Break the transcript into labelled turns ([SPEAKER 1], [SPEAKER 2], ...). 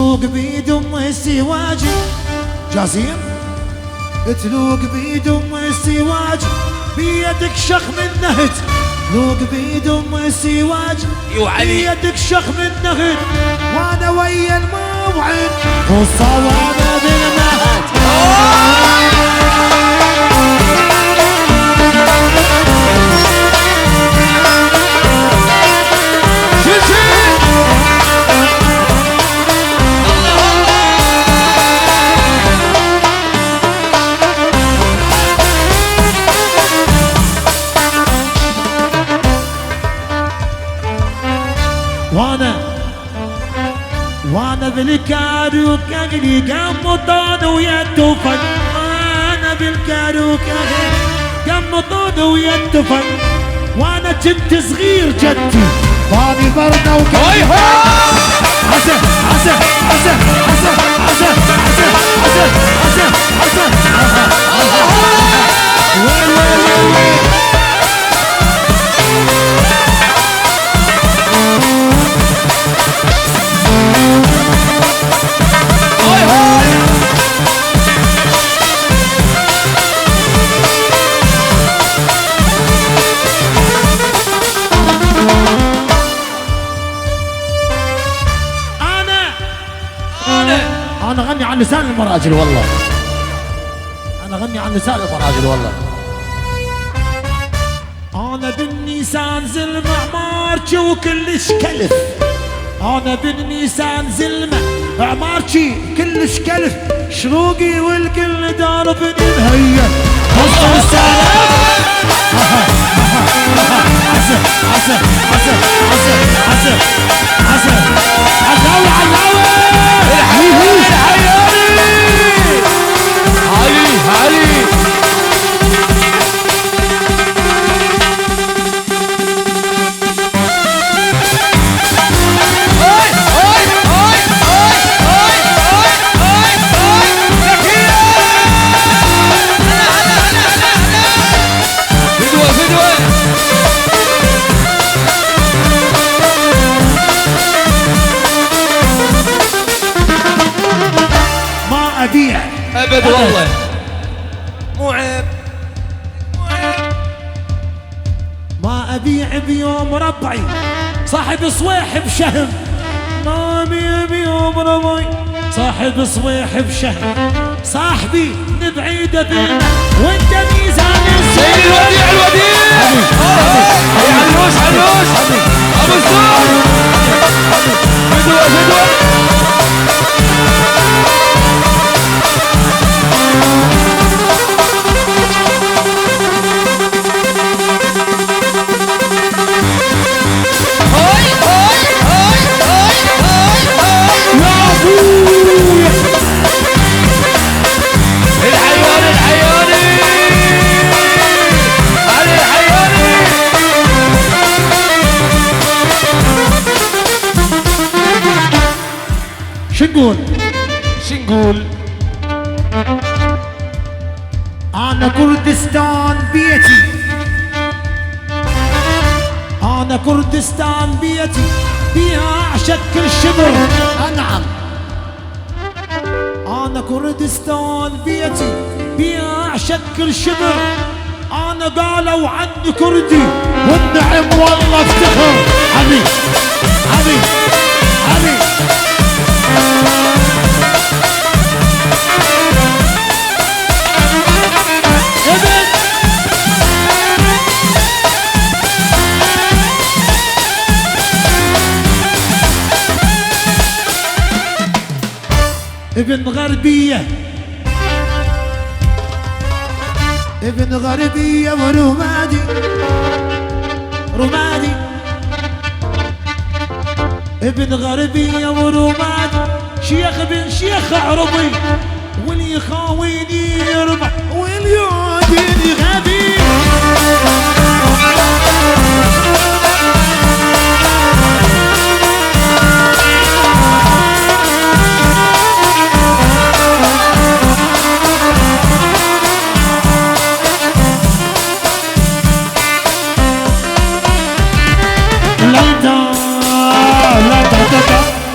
[SPEAKER 1] تلوق بيد ام السواج جاسين تلوق بيد ام السواج بيدك شخم النهج لوق بيد ام السواج بيدك شخم النهج وانا ويا الموعد والصوابه بالمهد وانا بالكاروك اغلي قمطان ويا التفن وانا بالكاروك اغلي قمطان ويا التفن وانا كنت صغير جدي فاني برده وكاي عسى عسى عسى عسى عسى عسى عسى عسى عسى وين وين وين أنا أغني عن لسان المراجل والله أنا أغني عن لسان المراجل والله أنا بالنيسان زلمة عمارتي وكلش كلف أنا بالنيسان زلمة عمارتي كلش كلف شروقي والكل داربني مهيأ وسط السلام عسى عسى عسى عسى عسى عسى علاوي علاوي علي ما أبيع
[SPEAKER 2] أبد والله مو عيب
[SPEAKER 1] ما أبيع بيوم ربعي صاحب صويح بشهم ما أبيع بيوم ربعي صاحب صويح بشهم صاحبي نبعيد بينا وانت ميزان
[SPEAKER 2] سيد الوديع الوديع علوش علوش أبو الزور فدوة فدوة
[SPEAKER 1] شنقول أنا كردستان بيتي أنا كردستان بيتي بيها أعشق كل شبر أنعم أنا كردستان بيتي بيها أعشق كل شبر أنا قالوا عني كردي والنعم والله افتخر حبيب حبيب حبيب ابن غربية ابن غربية ورمادي رمادي ابن غربية ورمادي شيخ بن شيخ عربي واللي يخاويني يربح واليوم